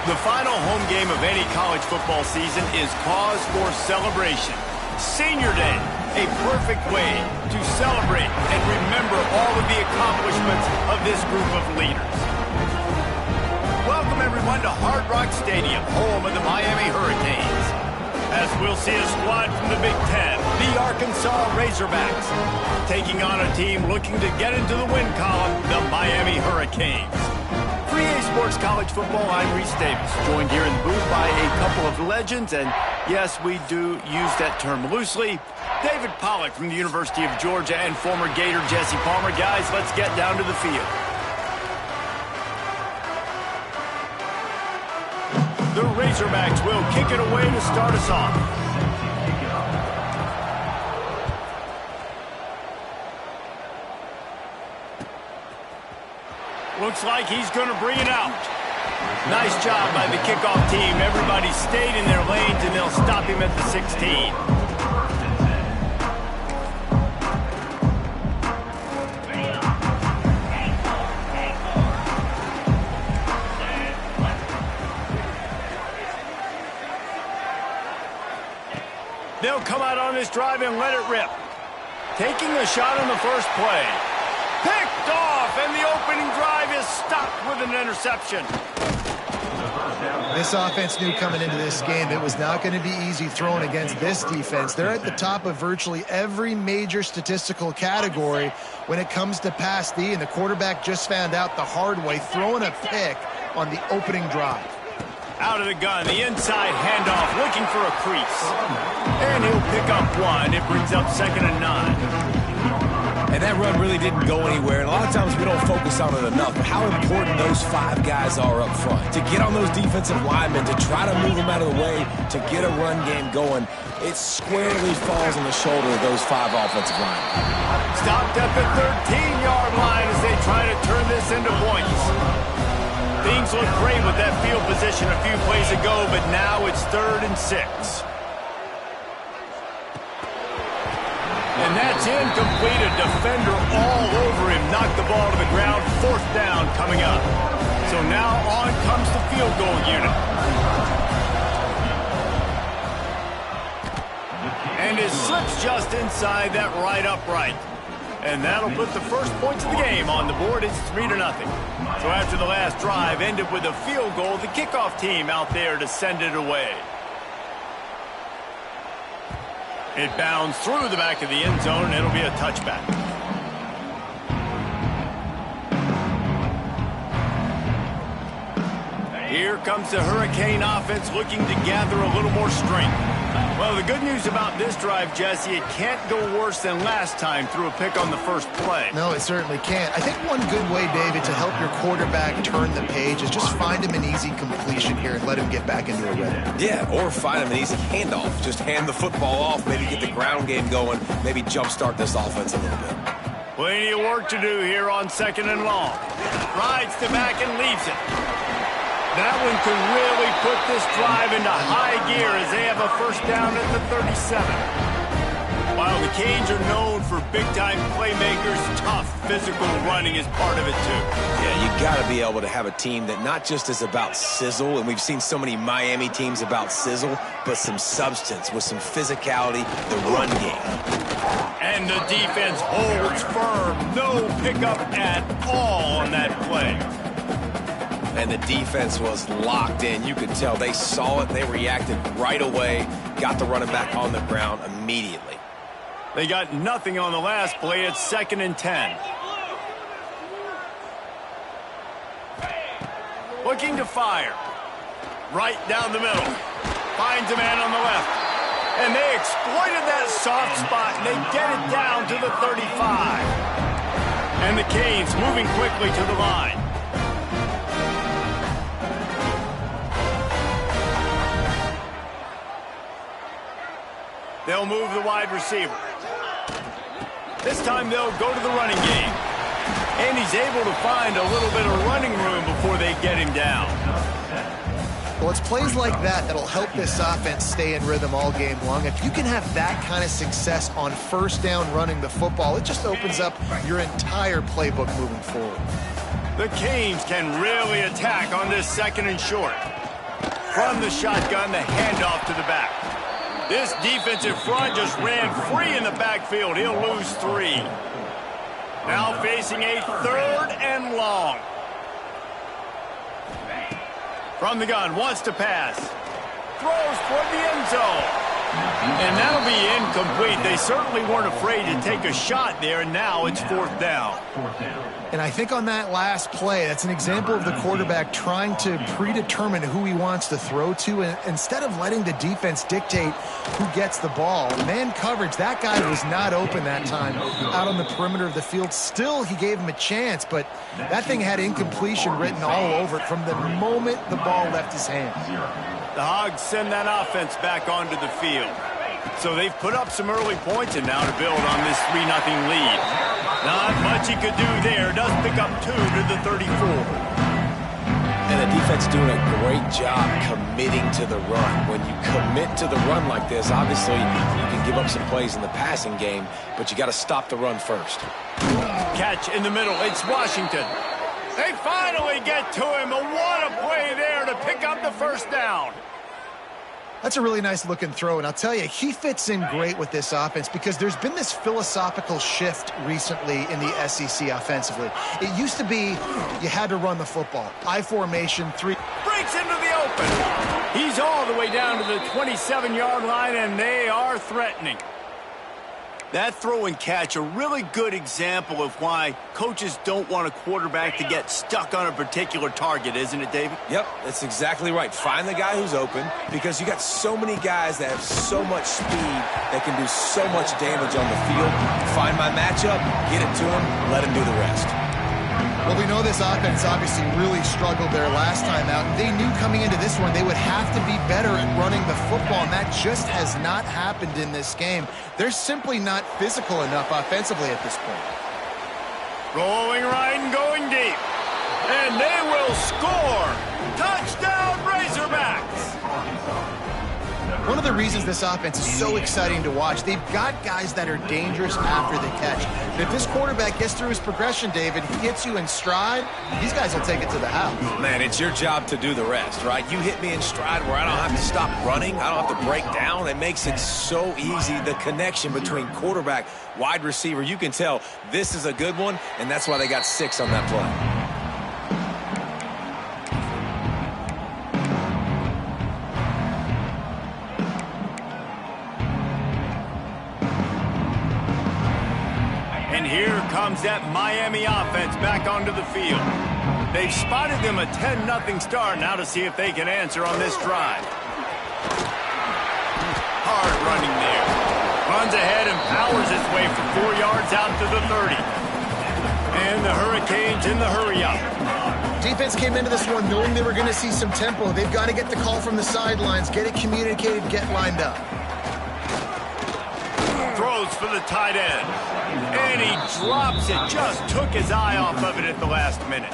The final home game of any college football season is cause for celebration. Senior Day, a perfect way to celebrate and remember all of the accomplishments of this group of leaders. Welcome, everyone, to Hard Rock Stadium, home of the Miami Hurricanes. As we'll see a squad from the Big Ten, the Arkansas Razorbacks, taking on a team looking to get into the win column, the Miami Hurricanes. For EA Sports College Football, I'm Reese Davis, joined here in the booth by a couple of legends, and yes, we do use that term loosely. David Pollack from the University of Georgia and former Gator Jesse Palmer. Guys, let's get down to the field. The Razorbacks will kick it away to start us off. Looks like he's going to bring it out. Nice job by the kickoff team. Everybody stayed in their lanes, and they'll stop him at the 16. They'll come out on this drive and let it rip. Taking a shot on the first play. Picked off, and the opening drive is stopped with an interception. This offense knew coming into this game it was not going to be easy throwing against this defense. They're at the top of virtually every major statistical category when it comes to pass D, and the quarterback just found out the hard way, throwing a pick on the opening drive. Out of the gun, the inside handoff, looking for a crease. And he'll pick up one. It brings up 2nd and 9. And that run really didn't go anywhere. And a lot of times we don't focus on it enough, but how important those 5 guys are up front. To get on those defensive linemen, to try to move them out of the way, to get a run game going, it squarely falls on the shoulder of those 5 offensive linemen. Stopped at the 13-yard line as they try to turn this into points. Things look great with that field position a few plays ago, but now it's 3rd and 6. And that's incomplete. A defender all over him. Knocked the ball to the ground. 4th down coming up. So now on comes the field goal unit. And it slips just inside that right upright. And that'll put the first points of the game on the board. It's 3-0. So after the last drive ended with a field goal, the kickoff team out there to send it away. It bounds through the back of the end zone, and it'll be a touchback. Here comes the Hurricane offense looking to gather a little more strength. Well, the good news about this drive, Jesse, it can't go worse than last time through a pick on the first play. No, it certainly can't. I think one good way, David, to help your quarterback turn the page is just find him an easy completion here and let him get back into a rhythm. Yeah, or find him an easy handoff. Just hand the football off, maybe get the ground game going, maybe jumpstart this offense a little bit. Plenty of work to do here on 2nd and long. Rides the back and leaves it. That one could really put this drive into high gear as they have a first down at the 37. While the Canes are known for big-time playmakers, tough physical running is part of it too. Yeah, you got to be able to have a team that not just is about sizzle, and we've seen so many Miami teams about sizzle, but some substance with some physicality, the run game. And the defense holds firm. No pickup at all on that play. And the defense was locked in. You could tell they saw it. They reacted right away. Got the running back on the ground immediately. They got nothing on the last play. It's 2nd and 10. Looking to fire. Right down the middle. Finds a man on the left. And they exploited that soft spot, and they get it down to the 35. And the Canes moving quickly to the line. They'll move the wide receiver. This time they'll go to the running game. And he's able to find a little bit of running room before they get him down. Well, it's plays like that that'll help this offense stay in rhythm all game long. If you can have that kind of success on first down running the football, it just opens up your entire playbook moving forward. The Canes can really attack on this 2nd and short. From the shotgun, the handoff to the back. This defensive front just ran free in the backfield. He'll lose 3. Now facing a 3rd and long. From the gun, wants to pass. Throws toward the end zone. And that'll be incomplete. They certainly weren't afraid to take a shot there, and now it's 4th down. And I think on that last play, that's an example of the quarterback trying to predetermine who he wants to throw to, and instead of letting the defense dictate who gets the ball. Man coverage, that guy was not open that time out on the perimeter of the field. Still, he gave him a chance, but that thing had incompletion written all over it from the moment the ball left his hand. The Hogs send that offense back onto the field. So they've put up some early points and now to build on this 3-0 lead. Not much he could do there. Does pick up 2 to the 34. And the defense doing a great job committing to the run. When you commit to the run like this, obviously you can give up some plays in the passing game, but you got to stop the run first. Catch in the middle. It's Washington. They finally get to him. What a play there to pick up the 1st down. That's a really nice looking throw, and I'll tell you, he fits in great with this offense because there's been this philosophical shift recently in the SEC offensively. It used to be you had to run the football. I formation, 3. Breaks into the open. He's all the way down to the 27-yard line, and they are threatening. That throw and catch, a really good example of why coaches don't want a quarterback to get stuck on a particular target, isn't it, David? Yep, that's exactly right. Find the guy who's open because you got so many guys that have so much speed that can do so much damage on the field. Find my matchup, get it to him, let him do the rest. Well, we know this offense obviously really struggled there last time out. They knew coming into this one they would have to be better at running the football, and that just has not happened in this game. They're simply not physical enough offensively at this point. Rolling right and going deep. And they will score. Touchdown, Razorbacks. One of the reasons this offense is so exciting to watch, they've got guys that are dangerous after the catch. And if this quarterback gets through his progression, David, he hits you in stride, these guys will take it to the house. Man, it's your job to do the rest, right? You hit me in stride where I don't have to stop running. I don't have to break down. It makes it so easy, the connection between quarterback, wide receiver. You can tell this is a good one, and that's why they got 6 on that play. Here comes that Miami offense back onto the field. They've spotted them a 10-0 start. Now to see if they can answer on this drive. Hard running there. Runs ahead and powers his way for 4 yards out to the 30. And the Hurricanes in the hurry-up. Defense came into this one knowing they were going to see some tempo. They've got to get the call from the sidelines, get it communicated, get lined up. Throws for the tight end. And he drops it. Just took his eye off of it at the last minute.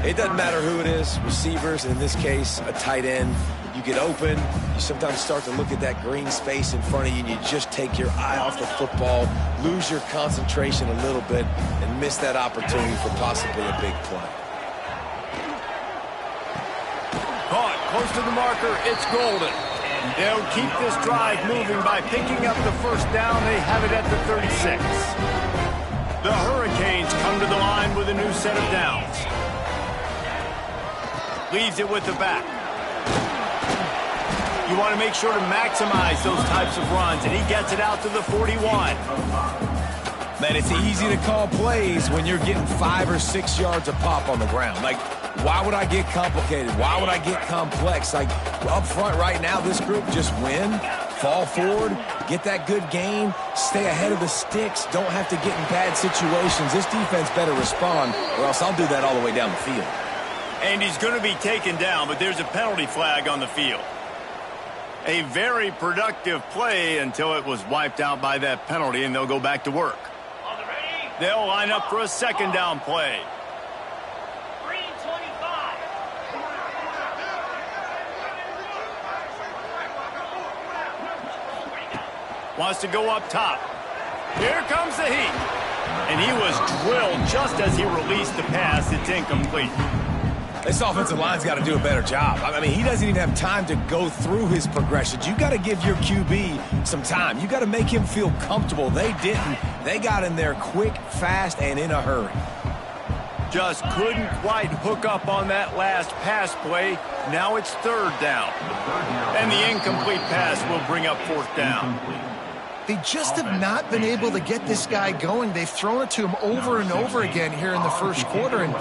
It doesn't matter who it is, receivers, in this case, a tight end. You get open, you sometimes start to look at that green space in front of you, and you just take your eye off the football, lose your concentration a little bit, and miss that opportunity for possibly a big play. Caught close to the marker, it's Golden. They'll keep this drive moving by picking up the 1st down. They have it at the 36. The Hurricanes come to the line with a new set of downs. Leaves it with the back. You want to make sure to maximize those types of runs, and he gets it out to the 41. Man, it's easy to call plays when you're getting 5 or 6 yards a pop on the ground. Like, why would I get complicated? Why would I get complex? Like, up front right now, this group just win, fall forward, get that good gain, stay ahead of the sticks, don't have to get in bad situations. This defense better respond, or else I'll do that all the way down the field. And he's going to be taken down, but there's a penalty flag on the field. A very productive play until it was wiped out by that penalty, and they'll go back to work. They'll line up for a 2nd down play. Wants to go up top. Here comes the heat. And he was drilled just as he released the pass. It's incomplete. This offensive line's got to do a better job. I mean, he doesn't even have time to go through his progressions. You got to give your QB some time. You got to make him feel comfortable. They didn't. They got in there quick, fast, and in a hurry. Just couldn't quite hook up on that last pass play. Now it's third down. And the incomplete pass will bring up fourth down. They just have not been able to get this guy going. They've thrown it to him over and over again here in the first quarter, and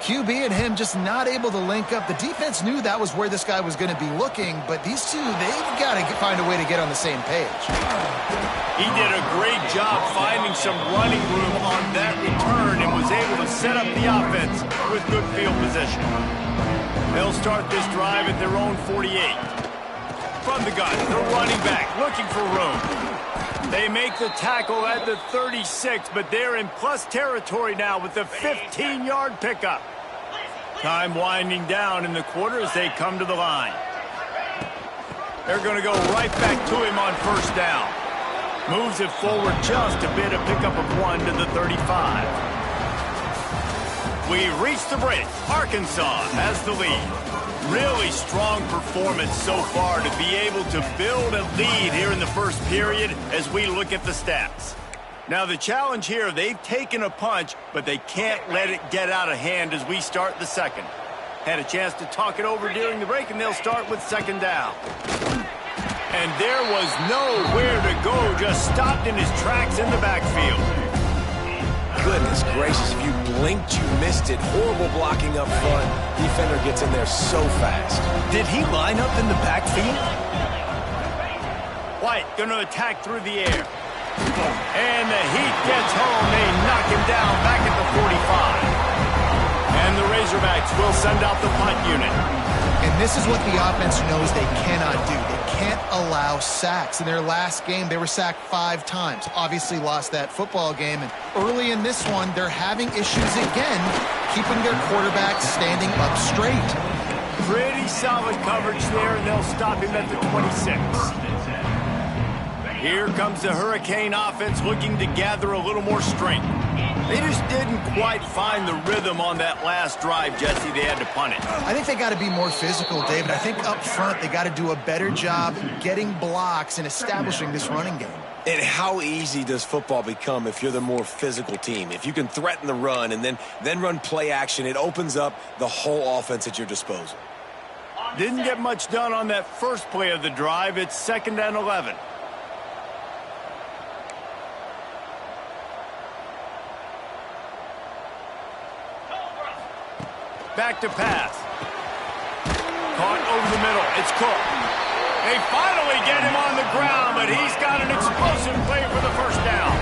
QB and him just not able to link up. The defense knew that was where this guy was going to be looking, but these two, they've got to find a way to get on the same page. He did a great job finding some running room on that return and was able to set up the offense with good field position. They'll start this drive at their own 48. From the gun, they're running back, looking for room. They make the tackle at the 36, but they're in plus territory now with the 15-yard pickup. Time winding down in the quarter as they come to the line. They're going to go right back to him on first down. Moves it forward just a bit, a pickup of 1 to the 35. We reach the break. Arkansas has the lead. Really strong performance so far to be able to build a lead here in the first period as we look at the stats. Now the challenge here, they've taken a punch, but they can't let it get out of hand as we start the second. Had a chance to talk it over during the break, and they'll start with second down. And there was nowhere to go, just stopped in his tracks in the backfield. Goodness gracious, if you blinked, you missed it. Horrible blocking up front. Defender gets in there so fast. Did he line up in the backfield? White going to attack through the air. And the heat gets home. They knock him down back at the 45. And the Razorbacks will send out the punt unit. And this is what the offense knows they cannot do. They can't allow sacks. In their last game, they were sacked 5 times. Obviously lost that football game. And early in this one, they're having issues again, keeping their quarterback standing up straight. Pretty solid coverage there, and they'll stop him at the 26. Here comes the Hurricane offense looking to gather a little more strength. They just didn't quite find the rhythm on that last drive, Jesse. They had to punt it. I think they got to be more physical, David. I think up front they got to do a better job getting blocks and establishing this running game. And how easy does football become if you're the more physical team? If you can threaten the run and then run play action, it opens up the whole offense at your disposal. Didn't get much done on that first play of the drive. It's 2nd and 11. Back to pass. Caught over the middle. It's Cook. They finally get him on the ground, but he's got an explosive play for the first down.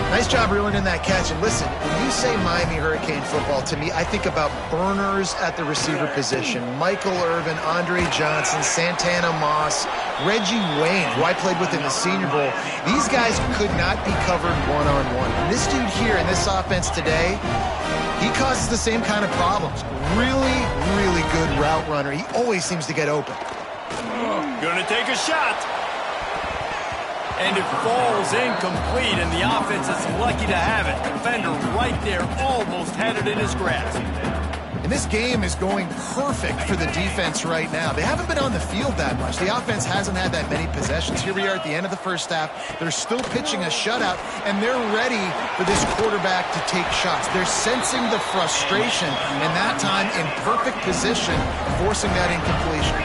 Nice job reeling in that catch. And listen, when you say Miami Hurricane football, to me, I think about burners at the receiver position. Michael Irvin, Andre Johnson, Santana Moss, Reggie Wayne, who I played with in the Senior Bowl. These guys could not be covered one-on-one. And this dude here in this offense today, he causes the same kind of problems. Really, really good route runner. He always seems to get open. Gonna take a shot. And it falls incomplete, and the offense is lucky to have it. Defender right there almost had it in his grasp. And this game is going perfect for the defense right now. They haven't been on the field that much. The offense hasn't had that many possessions. Here we are at the end of the first half. They're still pitching a shutout, and they're ready for this quarterback to take shots. They're sensing the frustration, and that time in perfect position, forcing that incompletion.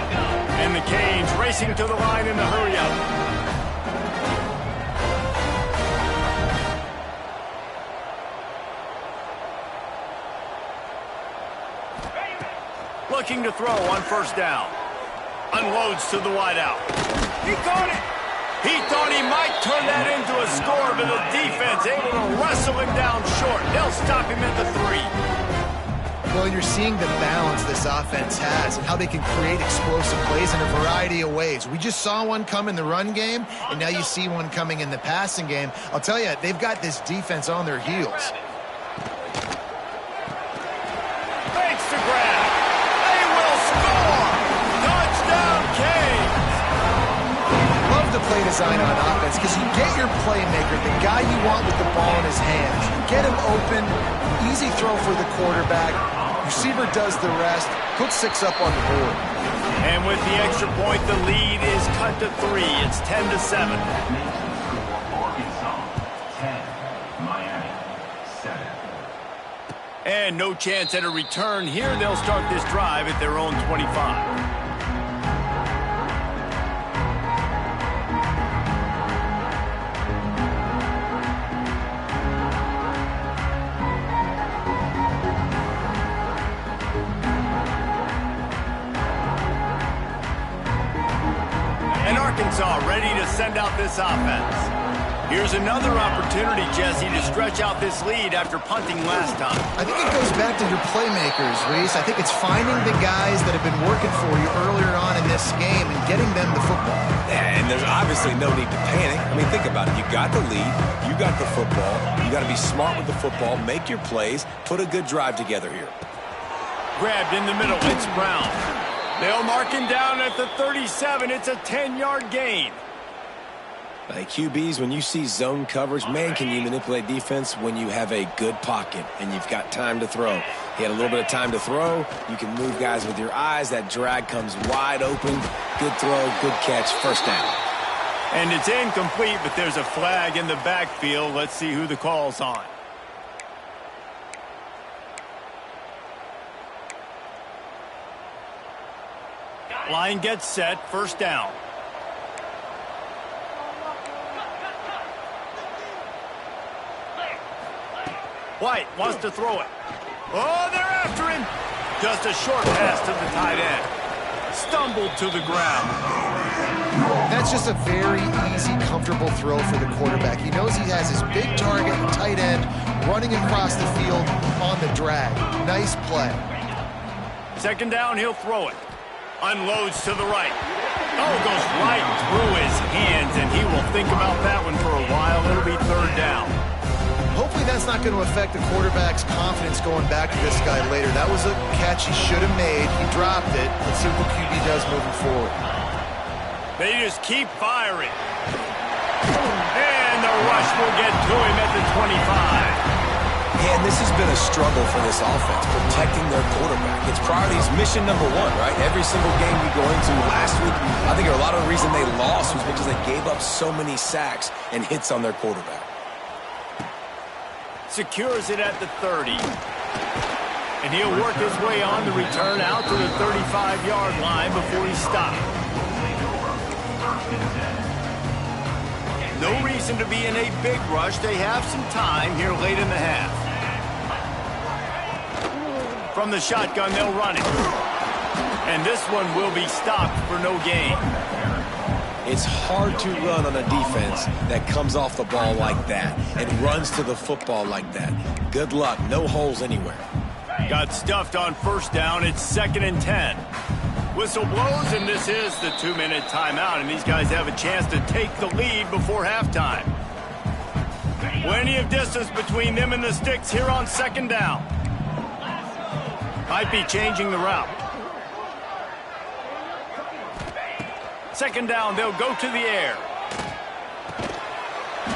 And the Canes racing to the line in the hurry-up. Looking to throw on first down. Unloads to the wideout. He caught it. He thought he might turn that into a score, but the defense able to wrestle him down short. They'll stop him at the 3. Well, you're seeing the balance this offense has and how they can create explosive plays in a variety of ways. We just saw one come in the run game, and now you see one coming in the passing game. I'll tell you, they've got this defense on their heels. Fakes the grab. The play design on offense, because you get your playmaker, the guy you want with the ball in his hands. You get him open, easy throw for the quarterback. Receiver does the rest. Put 6 up on the board. And with the extra point, the lead is cut to 3. It's 10-7. And no chance at a return here. They'll start this drive at their own 25. Arkansas ready to send out this offense. Here's another opportunity, Jesse, to stretch out this lead after punting last time. I think it goes back to your playmakers, Reese. I think it's finding the guys that have been working for you earlier on in this game and getting them the football. Yeah, and there's obviously no need to panic. I mean, think about it. You got the lead. You got the football. You got to be smart with the football, make your plays, put a good drive together here. Grabbed in the middle. It's Brown. They'll mark him down at the 37. It's a 10-yard gain. Hey, QBs, when you see zone coverage, man, can you manipulate defense when you have a good pocket and you've got time to throw. He had a little bit of time to throw. You can move guys with your eyes. That drag comes wide open. Good throw, good catch, first down. And it's incomplete, but there's a flag in the backfield. Let's see who the call's on. Line gets set, first down. White wants to throw it. Oh, they're after him. Just a short pass to the tight end. Stumbled to the ground. That's just a very easy, comfortable throw for the quarterback. He knows he has his big target, tight end, running across the field on the drag. Nice play. Second down, he'll throw it. Unloads to the right. Oh, goes right through his hands, and he will think about that one for a while. It'll be third down. Hopefully that's not going to affect the quarterback's confidence going back to this guy later. That was a catch he should have made. He dropped it. Let's see what the QB does moving forward. They just keep firing. And the rush will get to him at the 25. And this has been a struggle for this offense, protecting their quarterback. It's priorities mission number one, right? Every single game we go into last week, I think a lot of the reason they lost was because they gave up so many sacks and hits on their quarterback. Secures it at the 30. And he'll work his way on the return out to the 35-yard line before he stopped. No reason to be in a big rush. They have some time here late in the half. From the shotgun, they'll run it. And this one will be stopped for no gain. It's hard to run on a defense that comes off the ball like that and runs to the football like that. Good luck. No holes anywhere. Got stuffed on first down. It's 2nd and 10. Whistle blows, and this is the 2-minute timeout, and these guys have a chance to take the lead before halftime. Plenty of distance between them and the sticks here on second down. Might be changing the route. Second down, they'll go to the air.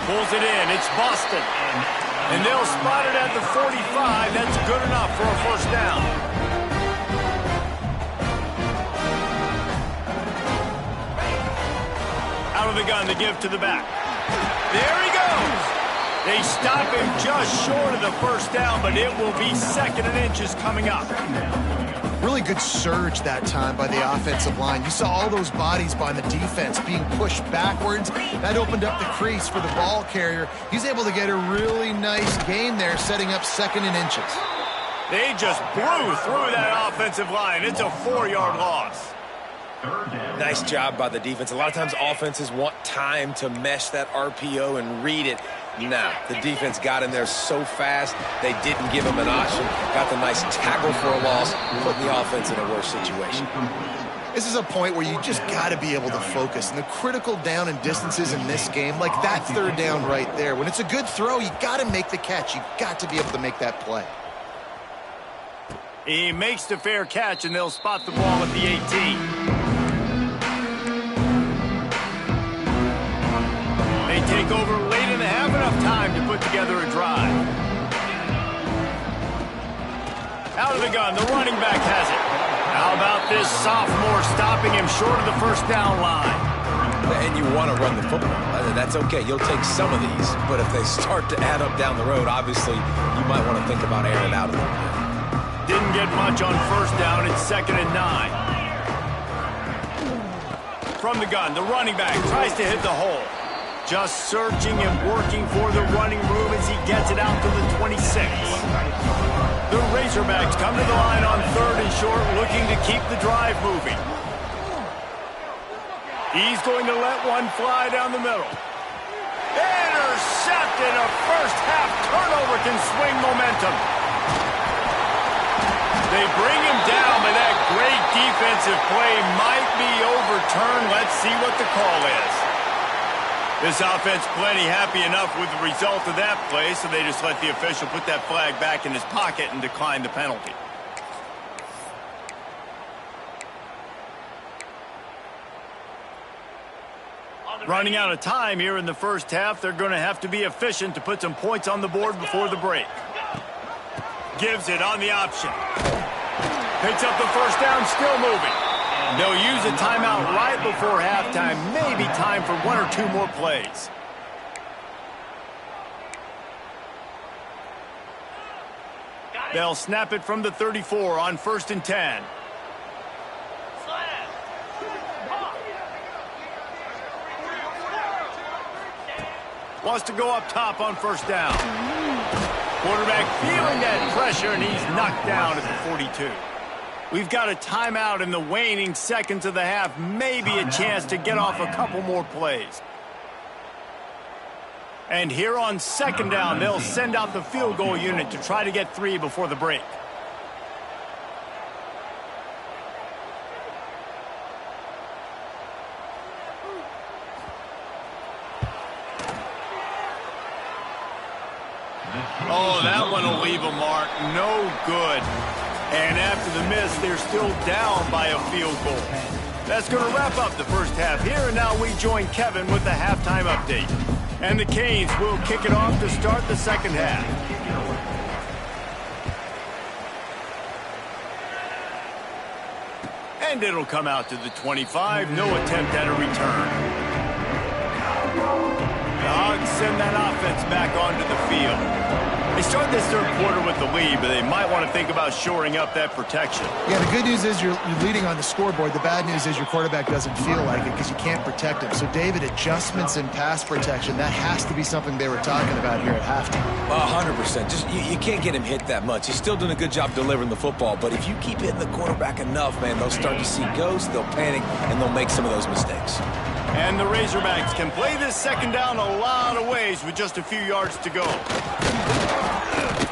Pulls it in, it's Boston. And they'll spot it at the 45. That's good enough for a first down. Out of the gun, the give to the back. There he goes. They stop him just short of the first down, but it will be 2nd and inches coming up. Really good surge that time by the offensive line. You saw all those bodies by the defense being pushed backwards. That opened up the crease for the ball carrier. He's able to get a really nice gain there, setting up 2nd and inches. They just blew through that offensive line. It's a 4-yard loss. Nice job by the defense. A lot of times offenses want time to mesh that RPO and read it. Nah, the defense got in there so fast, they didn't give him an option. Got the nice tackle for a loss, putting the offense in a worse situation. This is a point where you just got to be able to focus. And the critical down and distances in this game, like that third down right there, when it's a good throw, you got to make the catch. You got to be able to make that play. He makes the fair catch, and they'll spot the ball at the 18. They take over late and have enough time to put together a drive. Out of the gun, the running back has it. How about this sophomore stopping him short of the first down line? And you want to run the football. That's okay. You'll take some of these. But if they start to add up down the road, obviously, you might want to think about airing it out a little bit. Didn't get much on first down. It's 2nd and 9. From the gun, the running back tries to hit the hole. Just searching and working for the running room as he gets it out to the 26. The Razorbacks come to the line on 3rd and short, looking to keep the drive moving. He's going to let one fly down the middle. Intercepted. A first-half turnover can swing momentum. They bring him down, but that great defensive play might be overturned. Let's see what the call is. This offense plenty happy enough with the result of that play, so they just let the official put that flag back in his pocket and decline the penalty. Running out of time here in the first half. They're going to have to be efficient to put some points on the board before the break. Gives it on the option. Picks up the first down, still moving. They'll use a timeout right before halftime. Maybe time for 1 or 2 more plays. They'll snap it from the 34 on 1st and 10. Wants to go up top on first down. Quarterback feeling that pressure, and he's knocked down at the 42. We've got a timeout in the waning seconds of the half. Maybe a chance to get off a couple more plays. And here on 2nd down, they'll send out the field goal unit to try to get 3 before the break. Oh, that one will leave a mark. No good. And after the miss, they're still down by a field goal. That's going to wrap up the first half here, and now we join Kevin with the halftime update. And the Canes will kick it off to start the second half. And it'll come out to the 25. No attempt at a return. The Hogs send that offense back onto the field. They start this third quarter with the lead, but they might want to think about shoring up that protection. Yeah, the good news is you're leading on the scoreboard. The bad news is your quarterback doesn't feel like it because you can't protect him. So, David, adjustments in pass protection, that has to be something they were talking about here at halftime. 100%. Just you can't get him hit that much. He's still doing a good job delivering the football, but if you keep hitting the quarterback enough, man, they'll start to see ghosts, they'll panic, and they'll make some of those mistakes. And the Razorbacks can play this second down a lot of ways with just a few yards to go.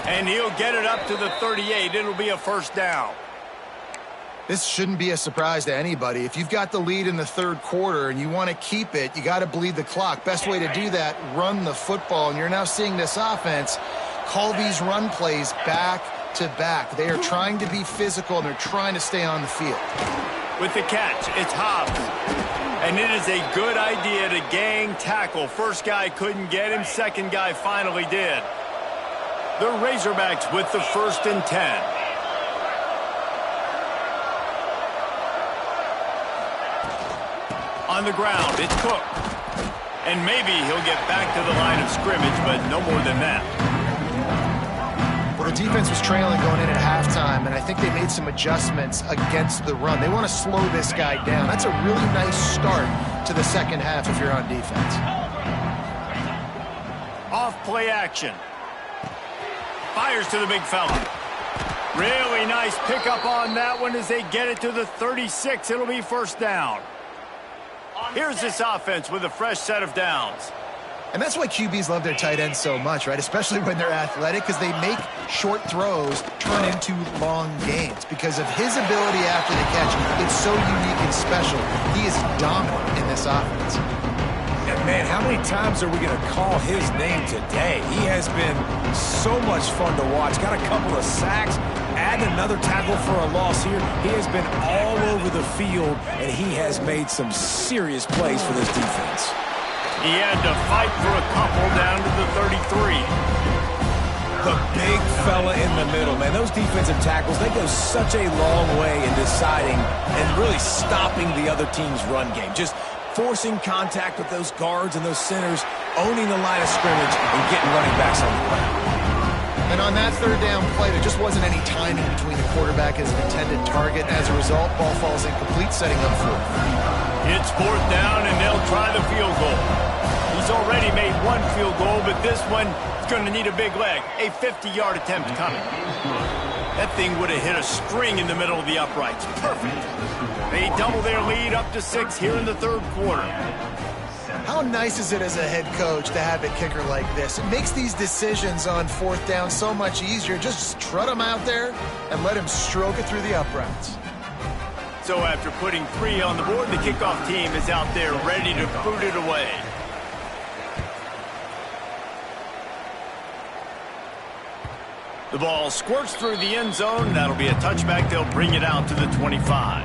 And he'll get it up to the 38. It'll be a first down. This shouldn't be a surprise to anybody. If you've got the lead in the third quarter and you want to keep it, you got to bleed the clock. Best way to do that, run the football. And you're now seeing this offense call these run plays back to back. They are trying to be physical, and they're trying to stay on the field. With the catch, it's Hobbs. And it is a good idea to gang tackle. First guy couldn't get him. Second guy finally did. The Razorbacks with the 1st and 10. On the ground, it's Cook. And maybe he'll get back to the line of scrimmage, but no more than that. Well, the defense was trailing going in at halftime, and I think they made some adjustments against the run. They want to slow this guy down. That's a really nice start to the second half if you're on defense. Off play action. Fires to the big fella. Really nice pickup on that one as they get it to the 36. It'll be first down. Here's this offense with a fresh set of downs. And that's why QBs love their tight ends so much, right? Especially when they're athletic, because they make short throws turn into long gains. Because of his ability after the catch, it's so unique and special. He is dominant in this offense. And man, how many times are we going to call his name today? He has been so much fun to watch. Got a couple of sacks, add another tackle for a loss here. He has been all over the field, and he has made some serious plays for this defense. He had to fight for a couple down to the 33. The big fella in the middle, man. Those defensive tackles, they go such a long way in deciding and really stopping the other team's run game. Just forcing contact with those guards and those centers, owning the line of scrimmage, and getting running backs on the ground. And on that third down play, there just wasn't any timing between the quarterback and his intended target. As a result, ball falls incomplete, setting up fourth. It's fourth down, and they'll try the field goal. He's already made one field goal, but this one is going to need a big leg. A 50-yard attempt coming. That thing would have hit a string in the middle of the uprights. Perfect. They double their lead up to 6 here in the third quarter. How nice is it as a head coach to have a kicker like this? It makes these decisions on fourth down so much easier. Just trot him out there and let him stroke it through the uprights. So after putting 3 on the board, the kickoff team is out there ready to boot it away. The ball squirts through the end zone. That'll be a touchback. They'll bring it out to the 25.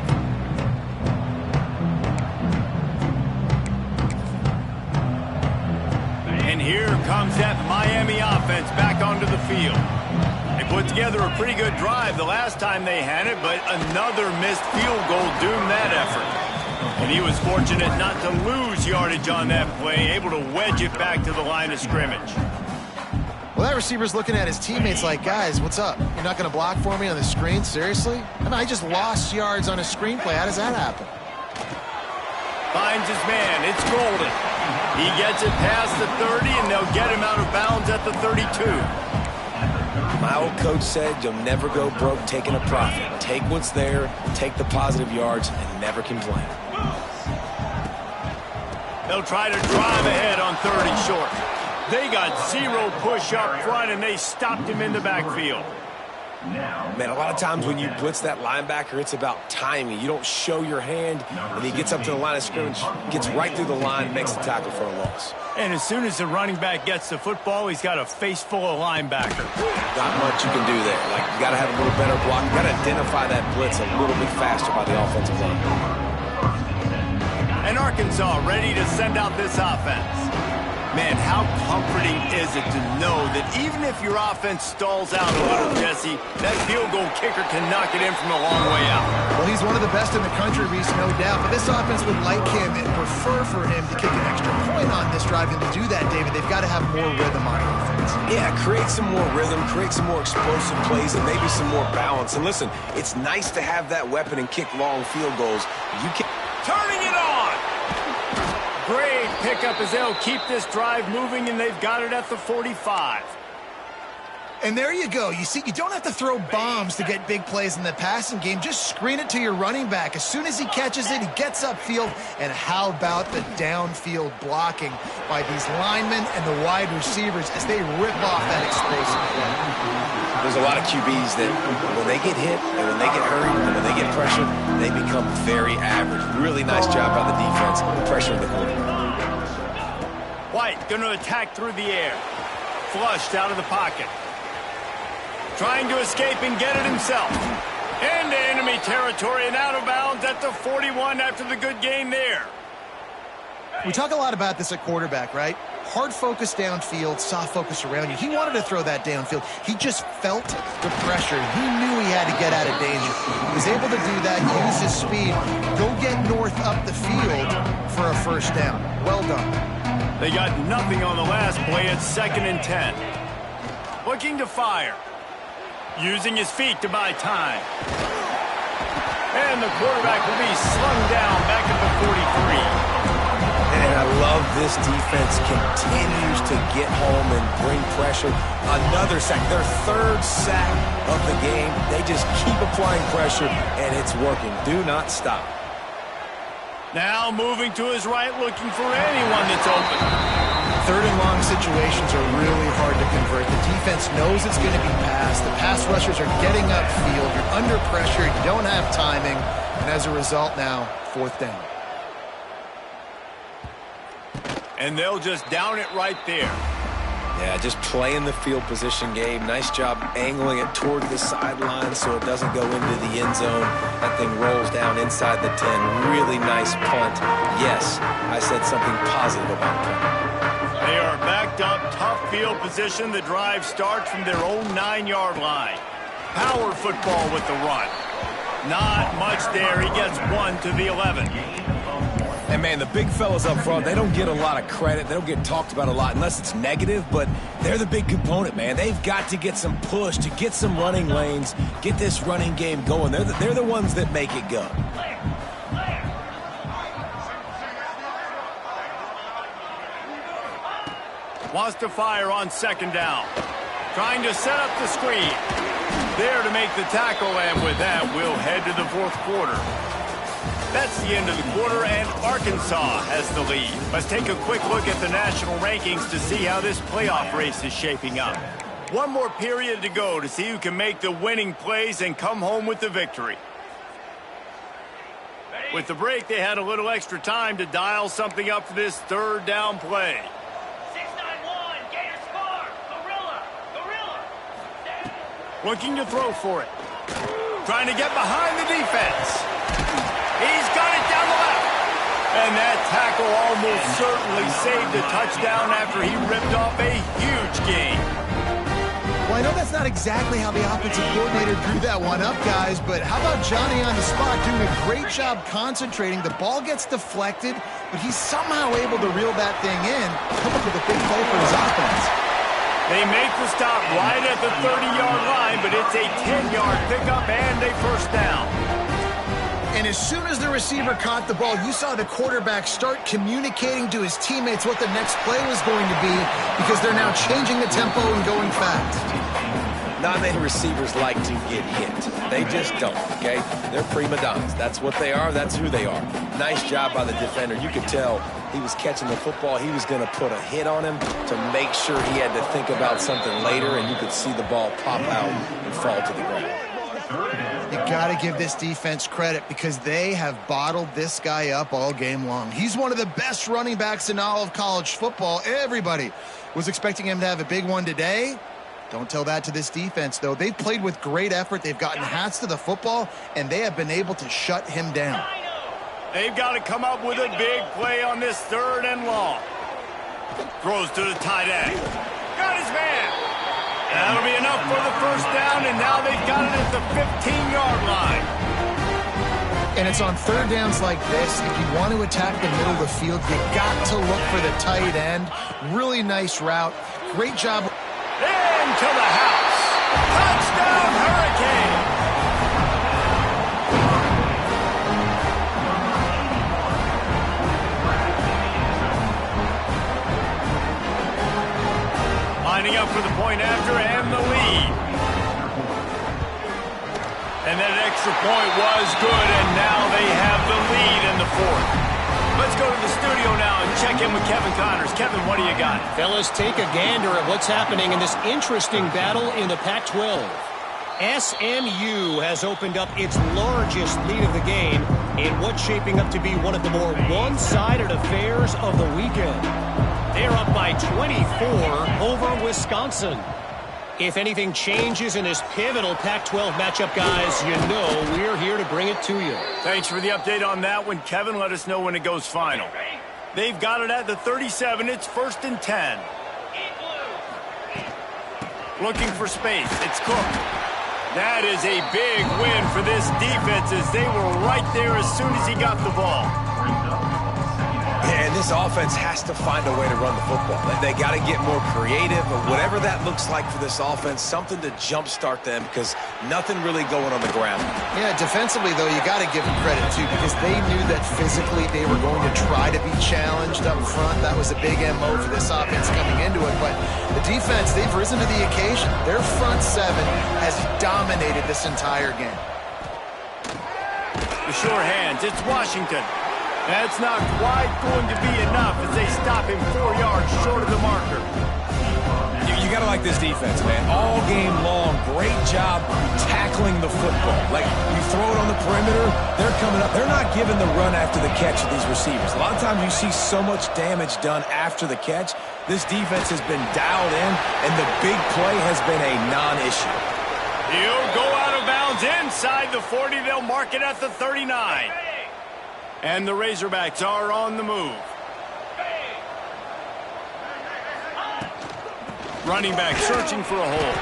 And here comes that Miami offense back onto the field. They put together a pretty good drive the last time they had it, but another missed field goal doomed that effort. And he was fortunate not to lose yardage on that play, able to wedge it back to the line of scrimmage. Well, that receiver's looking at his teammates like, guys, what's up? You're not going to block for me on the screen? Seriously? I mean, I just lost yards on a screenplay. How does that happen? Finds his man. It's Golden. He gets it past the 30, and they'll get him out of bounds at the 32. My old coach said you'll never go broke taking a profit. Take what's there, take the positive yards, and never complain. They'll try to drive ahead on 30 short. They got 0 push up front, and they stopped him in the backfield. Man, a lot of times when you blitz that linebacker, it's about timing. You don't show your hand, and he gets up to the line of scrimmage, gets right through the line, makes the tackle for a loss. And as soon as the running back gets the football, he's got a face full of linebacker. Not much you can do there. Like, you got to have a little better block. You got to identify that blitz a little bit faster by the offensive line. And Arkansas ready to send out this offense. Man, how comforting is it to know that even if your offense stalls out a little, Jesse, that field goal kicker can knock it in from a long way out. Well, he's one of the best in the country, Reese, no doubt. But this offense would like him and prefer for him to kick an extra point on this drive. And to do that, David, they've got to have more rhythm on offense. Yeah, create some more rhythm, create some more explosive plays, and maybe some more balance. And listen, it's nice to have that weapon and kick long field goals. You can turning it on. Great pickup as they'll keep this drive moving, and they've got it at the 45. And there you go. You see, you don't have to throw bombs to get big plays in the passing game. Just screen it to your running back. As soon as he catches it, he gets upfield. And how about the downfield blocking by these linemen and the wide receivers as they rip off that explosive play? There's a lot of QBs that when they get hit and when they get hurried and when they get pressured, they become very average. Really nice job by the defense, pressuring the quarterback. White going to attack through the air. Flushed out of the pocket. Trying to escape and get it himself. Into enemy territory and out of bounds at the 41 after the good gain there. We talk a lot about this at quarterback, right? Hard focus downfield, soft focus around you. He wanted to throw that downfield. He just felt the pressure. He knew he had to get out of danger. He was able to do that, use his speed, go get north up the field for a first down. Well done. They got nothing on the last play at 2nd and 10. Looking to fire. Using his feet to buy time. And the quarterback will be slung down back at the 43. And I love this defense continues to get home and bring pressure. Another sack, their 3rd sack of the game. They just keep applying pressure, and it's working. Do not stop. Now moving to his right, looking for anyone that's open. 3rd and long situations are really hard to convert. The defense knows it's going to be passed. The pass rushers are getting upfield. You're under pressure. You don't have timing. And as a result now, 4th down. And they'll just down it right there. Yeah, just playing the field position game. Nice job angling it toward the sideline so it doesn't go into the end zone. That thing rolls down inside the 10. Really nice punt. Yes, I said something positive about the punt. They are backed up, tough field position. The drive starts from their own 9-yard line. Power football with the run. Not much there. He gets 1 to the 11. And, man, the big fellas up front, they don't get a lot of credit. They don't get talked about a lot unless it's negative, but they're the big component, man. They've got to get some push, to get some running lanes, get this running game going. They're the ones that make it go. Wants to fire on 2nd down. Trying to set up the screen. There to make the tackle, and with that, we'll head to the 4th quarter. That's the end of the quarter, and Arkansas has the lead. Let's take a quick look at the national rankings to see how this playoff race is shaping up. One more period to go to see who can make the winning plays and come home with the victory. With the break, they had a little extra time to dial something up for this 3rd down play. Looking to throw for it. Trying to get behind the defense. He's got it down the left. And that tackle almost certainly saved a touchdown after he ripped off a huge gain. Well, I know that's not exactly how the offensive coordinator drew that one up, guys, but how about Johnny on the spot doing a great job concentrating? The ball gets deflected, but he's somehow able to reel that thing in, come up with a big play for his offense. They make the stop right at the 30-yard line, but it's a 10-yard pickup and a 1st down. And as soon as the receiver caught the ball, you saw the quarterback start communicating to his teammates what the next play was going to be because they're now changing the tempo and going fast. Not many receivers like to get hit. They just don't, okay? They're prima donnas. That's what they are. That's who they are. Nice job by the defender. You could tell he was catching the football. He was going to put a hit on him to make sure he had to think about something later, and you could see the ball pop out and fall to the ground. You got to give this defense credit because they have bottled this guy up all game long. He's one of the best running backs in all of college football. Everybody was expecting him to have a big one today. Don't tell that to this defense, though. They've played with great effort. They've gotten hats to the football, and they have been able to shut him down. They've got to come up with a big play on this 3rd and long. Throws to the tight end. Got his man. That'll be enough for the 1st down, and now they've got it at the 15-yard line. And it's on 3rd downs like this. If you want to attack the middle of the field, you got to look for the tight end. Really nice route. Great job. Into the house. Touchdown, Hurricane. Lining up for the point after and the lead. And that extra point was good, and now they have the lead in the 4th. Let's go to the studio now and check in with Kevin Connors. Kevin, what do you got? Fellas, take a gander at what's happening in this interesting battle in the Pac-12. SMU has opened up its largest lead of the game in what's shaping up to be one of the more one-sided affairs of the weekend. They're up by 24 over Wisconsin. If anything changes in this pivotal Pac-12 matchup, guys, you know we're here to bring it to you. Thanks for the update on that one, Kevin. Let us know when it goes final. They've got it at the 37. It's 1st and 10. Looking for space. It's Cook. That is a big win for this defense as they were right there as soon as he got the ball. And this offense has to find a way to run the football. They got to get more creative, or whatever that looks like for this offense, something to jumpstart them because nothing really going on the ground. Yeah, defensively, though, you got to give them credit, too, because they knew that physically they were going to try to be challenged up front. That was a big MO for this offense coming into it. But the defense, they've risen to the occasion. Their front 7 has dominated this entire game. The sure hands, it's Washington. That's not quite going to be enough as they stop him 4 yards short of the marker. You got to like this defense, man. All game long, great job tackling the football. Like, you throw it on the perimeter, they're coming up. They're not giving the run after the catch of these receivers. A lot of times you see so much damage done after the catch. This defense has been dialed in, and the big play has been a non-issue. He'll go out of bounds inside the 40. They'll mark it at the 39. And the Razorbacks are on the move. Running back searching for a hole.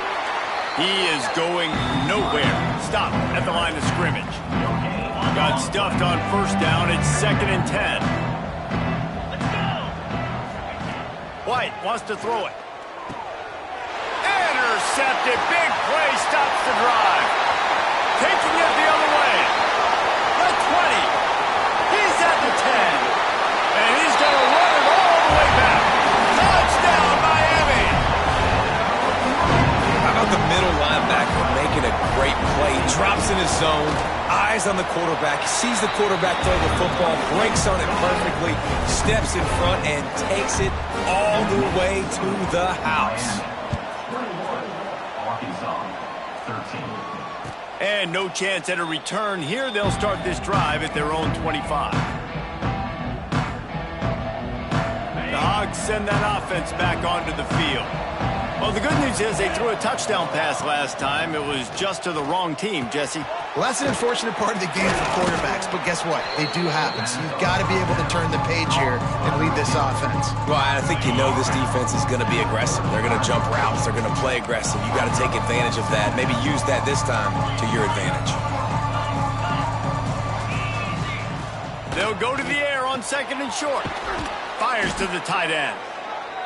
He is going nowhere. Stop at the line of scrimmage. Got stuffed on first down. It's 2nd and 10. White wants to throw it. Intercepted. Big play stops the drive. Taking it the other way. The 20. He's at the 10. And he's going to run it all the way back. Touchdown, Miami. How about the middle linebacker making a great play? Drops in his zone. Eyes on the quarterback. Sees the quarterback throw the football. Breaks on it perfectly. Steps in front and takes it all the way to the house. And no chance at a return here. They'll start this drive at their own 25. The Hogs send that offense back onto the field. Well, the good news is they threw a touchdown pass last time. It was just to the wrong team, Jesse. Well, that's an unfortunate part of the game for quarterbacks, but guess what? They do happen, so you've got to be able to turn the page here and lead this offense. Well, I think you know this defense is going to be aggressive. They're going to jump routes. They're going to play aggressive. You got to take advantage of that. Maybe use that this time to your advantage. They'll go to the air on 2nd and short. Fires to the tight end.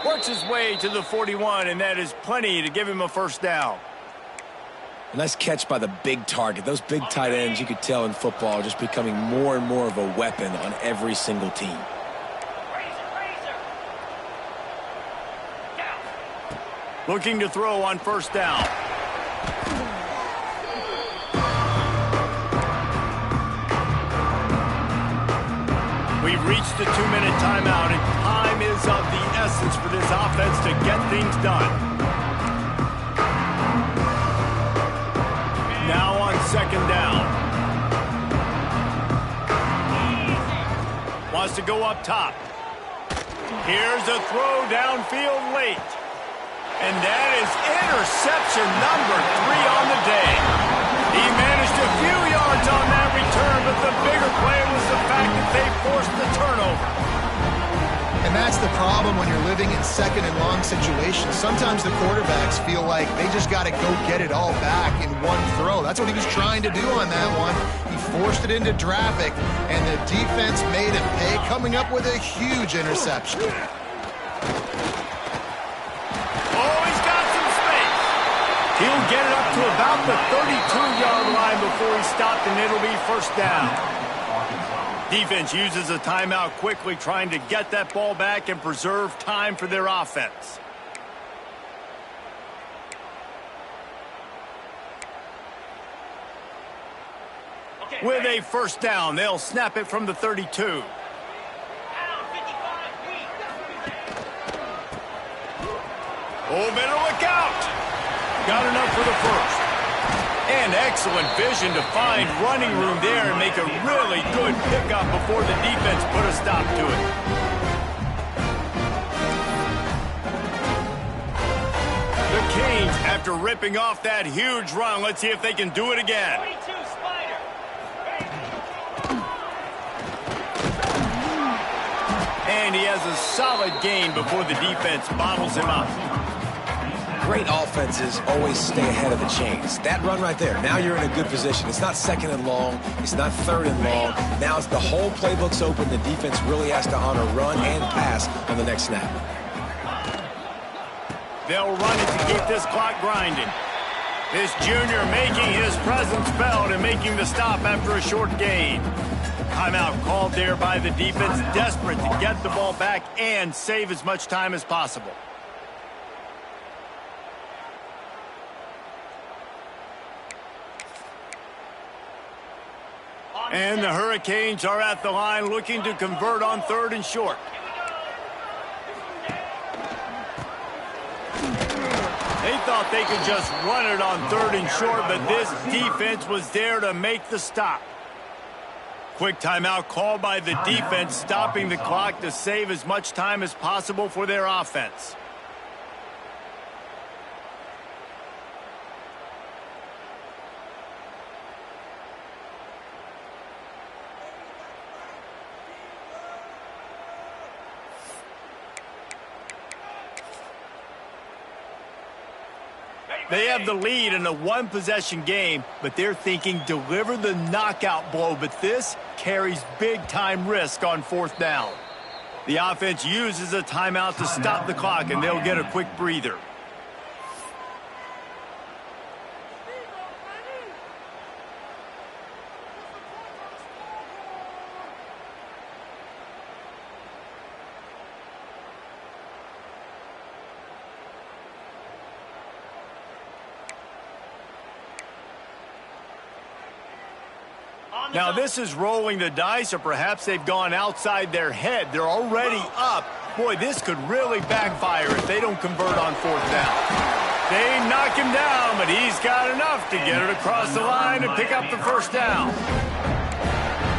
Works his way to the 41, and that is plenty to give him a first down. A nice catch by the big target. Those big tight ends, you could tell in football, are just becoming more and more of a weapon on every single team. Looking to throw on first down. We've reached the 2-minute timeout, and time is of the essence for this offense to get things done. Now on 2nd down. Wants to go up top. Here's a throw downfield late. And that is interception number 3 on the day. He managed a few yards on that return, but the bigger play was the fact that they forced the turnover. And that's the problem when you're living in 2nd and long situations. Sometimes the quarterbacks feel like they just got to go get it all back in one throw. That's what he was trying to do on that one. He forced it into traffic, and the defense made him pay, coming up with a huge interception. He'll get it up to about the 32-yard line before he's stopped, and it'll be first down. Defense uses a timeout quickly, trying to get that ball back and preserve time for their offense. With a first down, they'll snap it from the 32. Oh, better look out! Got enough for the first. And excellent vision to find running room there and make a really good pickup before the defense put a stop to it. The Canes, after ripping off that huge run, let's see if they can do it again. And he has a solid gain before the defense bottles him up. Great offenses always stay ahead of the chains. That run right there, now you're in a good position. It's not 2nd and long. It's not 3rd and long. Now it's the whole playbook's open. The defense really has to honor run and pass on the next snap. They'll run it to keep this clock grinding. This junior making his presence felt and making the stop after a short gain. Timeout called there by the defense, desperate to get the ball back and save as much time as possible. And the Hurricanes are at the line looking to convert on 3rd and short. They thought they could just run it on 3rd and short, but this defense was there to make the stop. Quick timeout called by the defense, stopping the clock to save as much time as possible for their offense. They have the lead in a one-possession game, but they're thinking deliver the knockout blow, but this carries big-time risk on fourth down. The offense uses a timeout to stop the clock, and they'll get a quick breather. Now, this is rolling the dice, or perhaps they've gone outside their head. They're already up. Boy, this could really backfire if they don't convert on fourth down. They knock him down, but he's got enough to get it across the line and pick up the first down.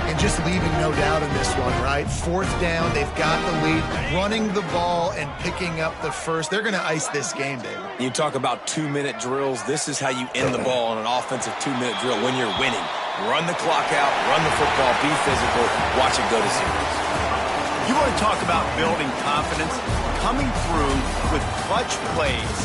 And just leaving no doubt in this one, right? Fourth down, they've got the lead, running the ball and picking up the first. They're going to ice this game, David. You talk about 2-minute drills. This is how you end the ball on an offensive 2-minute drill when you're winning. Run the clock out, run the football, be physical, watch it go to zeros. You want to talk about building confidence? Coming through with clutch plays